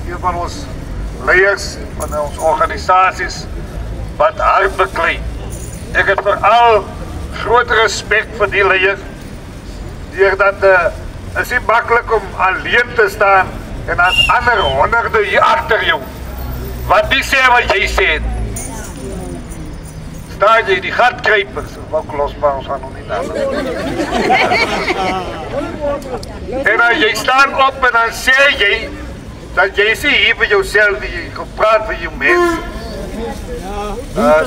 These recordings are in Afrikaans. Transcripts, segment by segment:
een van ons leiers van ons organisasies wat hard beklei. Ek het veral groot respek vir die leier, deurdat is nie maklik om alleen te staan en as ander honderde hier agter jou, wat die sê wat jy sê. Staan jy die gatkruipers, of ook losbaar, ons gaan nog nie daar. En dan jy staan op en dan sê jy, dat jy sê hier vir jouself, jy kan praat vir jou mense.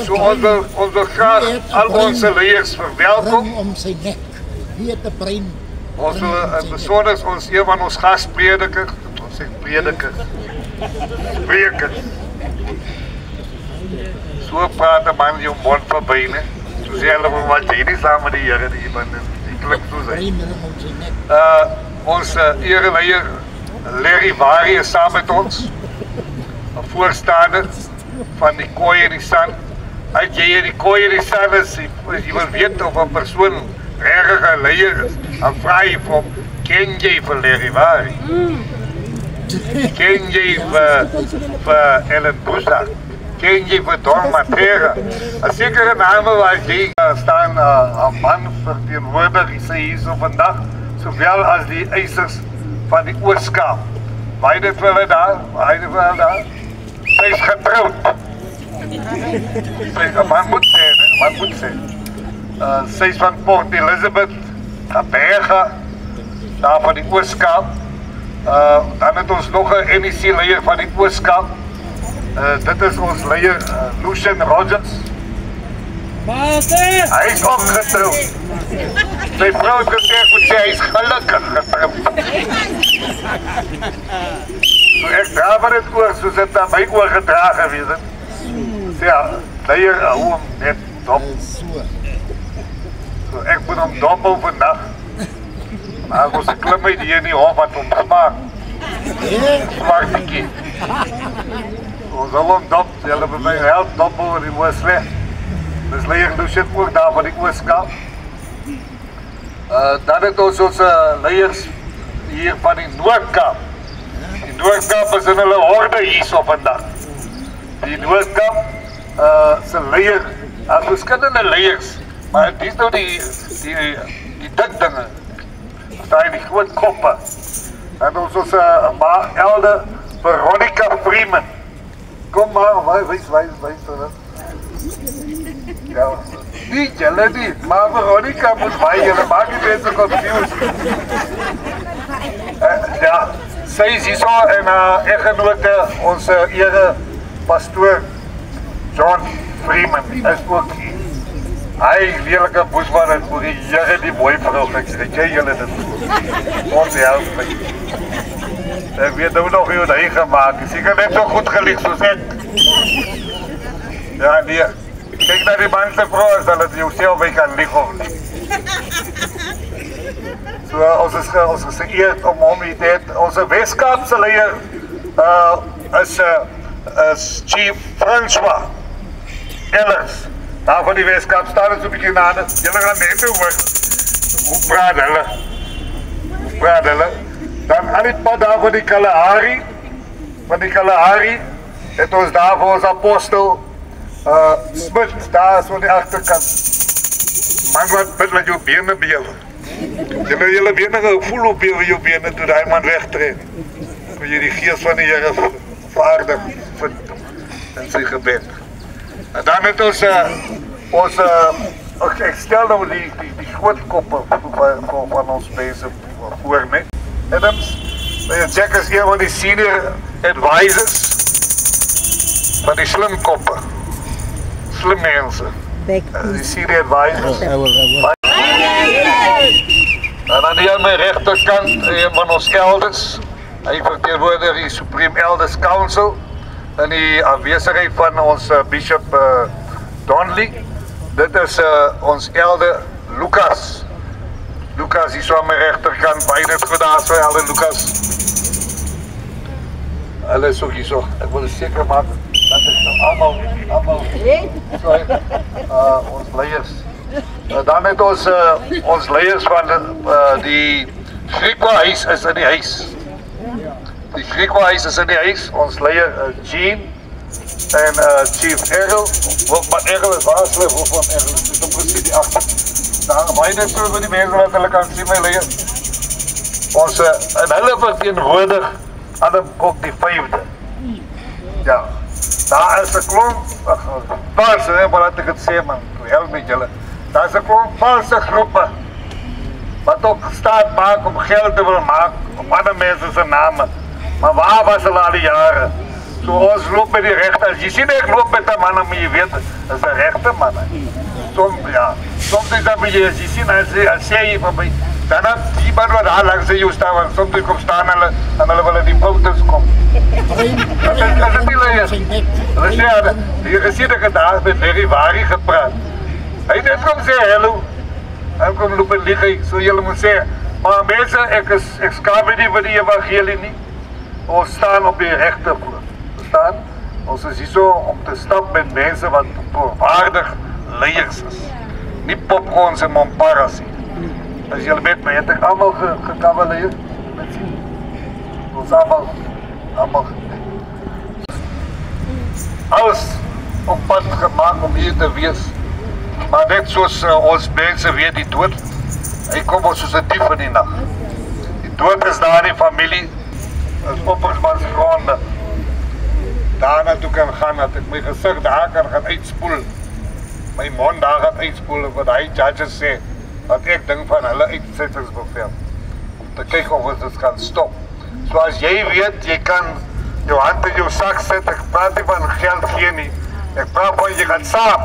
So ons wil graag al onze leiers verwelkom. Om sy nek, wie het die brein? Ons wil in besonder ons een van ons gastpredikers, ons sê predikers, sprekers. So praat een man jou mond verby, ne? So sê hulle van wat jy nie saam met die Here die man, die klik so sê. Ons ereleier Larry Wari is saam met ons, 'n voorstander van die Kooi en die San. As jy in die Kooi en die San is, as jy wil weet of 'n persoon regtig 'n leier is, dan vra jy vir hom, ken jy vir Larry Wari? Ken jy vir Ellen Busa? Ken jy vir Don Matera? 'n sekere name waar jy staan 'n man verteenwoordig, hy sê hier so vandag, sowel as die eisers van die Oos-Kaap. Waar dit vir hulle daar? Sy is getrouwd. Man moet sê. Sy is van Port Elizabeth, Kaapberga, daar van die Oos-Kaap. Dan het ons nog 'n NEC leier van die Oos-Kaap. Dit is ons leier, Lucian Rogers. Hy is ook getrouwd. Sy vrou het gesê, ek moet sê, hy is gelukkig getrouwd. So ek dra van het oor, soos het aan my oor gedra gewees het. Sê ja, leier, hoe hom net dop. So ek moet hom doppel vandag. Maar ons klim uit hier in die hof wat hom smaak. Smaak die kie. Ons sal hom dop, julle vir my help doppel oor die moe sleg. Dus leier Lucian ook daar van die Oos-Kaap. Dan het ons leiers hier van die Noord-Kaap. Die Noord-Kaap is in hulle horde hier so vandag. Die Noord-Kaap se leier, as verskillende leiers, maar die is nou die dik dinge. Daar die groot koppe. En ons ma elde Veronica Freeman. Kom maar, wys dat. Ja, nie julle nie, maar Veronica moet by julle, maak die mense confused. Ja, sy is hier so en eggenote, ons ere pastoor John Freeman is ook hier. Hy lelike boesman het voor die Here die mooi vrou gekry, jy julle dit. Ons help my. Ek weet nou nog hoe hy gemaakt is, ek het net so goed gelieg soos ek. Ja, nee. Kijk naar die man te vrou, as hulle jou self by kan lieg of nie. So, ons is geëerd om hom hier te het. Onze Wes-Kaapse leier is Chief François Ellers. Daar van die Wes-Kaap staan het so'n bietjie nade. Julle gaan net hoor. Hoe praat hulle? Dan aan die pad daar van die Kalahari. Van die Kalahari het ons daar vir ons apostel Smit, daar is aan die achterkant. Man wat bid met jou bene bewe. Julle bene voel op jou bene toe die man wegtrek. Toe jy die gees van die Here vaardig vind in sy gebed. En dan het ons ek stel nou die groot koppe van ons mense voor my. Adams, Jack is een van die senior advisors van die slim koppe. Slim mense. Die senior advisors. En dan hier aan my rechterkant, een van ons elders. Hy verteenwoordig die Supreme Elders Council in die aanwesigheid van ons Bishop Donnelly. Dit is ons elder Lucas. Lucas is so aan my rechterkant, beide het gedaan, so elder Lucas. Hulle is ook hier so, ek wil seker maak dat ek nou allemaal ons leiers. Dan het ons leiers van die Griekwa huis is in die huis. Die Griekwa-huis is in die huis, ons leier Jean en Chief Errol, maar Errol is waar slip of van Errol, is op precies die achter. Daar baie net so vir die mense wat hulle kan sien, my leier. Ons, en hulle verteenwoordig aan ook die 5de. Ja, daar is 'n klomp, valse, maar laat ek het sê man, help met julle. Daar is 'n klomp valse groepe, wat ook staat maak om geld te wil maak, op ander mense se name. Maar waar was hulle al die jare? So ons loop met die regte, as jy sien ek loop met 'n man, maar jy weet, is 'n regte man. Soms is dat jy, as jy sien, as sê jy van my, dan het die man wat daar langs jou staan, want soms kom staan hulle, en hulle wil in die foto's kom. Dat is nie leier. Hulle sê, die gesien ek het daar met Mary Wari gepraat. Hy het net kom sê, hello, en kom loop en lieg, so julle moet sê, maar mense, ek skaam my nie vir die evangelie nie. Ons staan op die regte vloer. Verstaan? Ons is hier so om te stap met mense wat voorwaardig leiers is. Nie popcorns en momparas nie. As julle met my, het ek allemaal gekavaleer. Ons allemaal. Alles op pad gemaakt om hier te wees. Maar net soos ons mense weet, die dood, hy kom ons soos 'n dief in die nag. Die dood is daar in die familie, is oppersmans gronde. Daarna toe kan gaan, dat ek my gesig daar kan gaan uitspoel. My mond daar gaan uitspoel, wat hy judges sê, wat ek dink van hulle uitsettingsbevel. Om te kyk of ons dit kan stop. So as jy weet, jy kan jou hand in jou sak sit, ek praat nie van geld gee nie. Ek praat van jy gaan saam.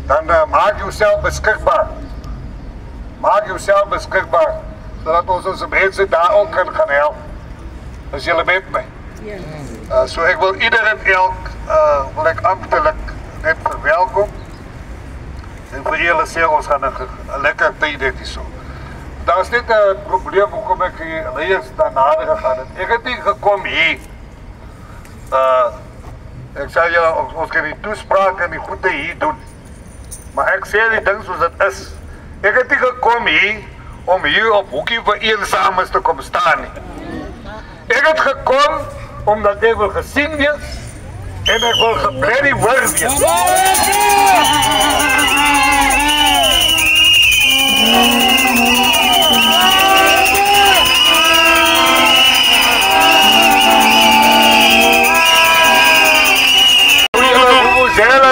Dan maak jouself beskikbaar. Maak jouself beskikbaar, zodat ons mense daar ook kan gaan help. As julle met my. So ek wil ieder en elk, wil ek amptelik net verwelkom. En vir julle sê, ons gaan 'n lekker tyd dit hier so. Daar is net 'n probleem hoekom ek hier leiers daarnader gegaan het. Ek het nie gekom hier. Ek sê julle, ons kan die toespraak en die goede hier doen. Maar ek sê die ding soos dit is. Ek het nie gekom hier om hier op hoekie vir eensames te kom staan nie. Ek het gekom omdat ek wil gesien wees en ek wil gebly word wees.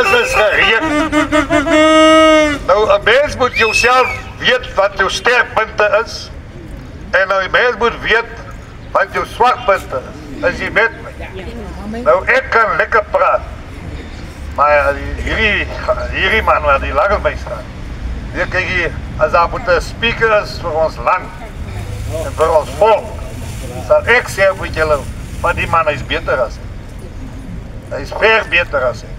Is gereed. Nou, 'n mens moet jouself weet wat jou sterkpunte is en nou, 'n mens moet weet wat jou swakpunte is, as jy met my. Nou, ek kan lekker praat, maar hierdie man wat die lang op my staan, hier kyk hier, as daar moet 'n speaker is vir ons land en vir ons volk, sal ek sê vir julle, maar die man is beter as ek. Hy is ver beter as ek.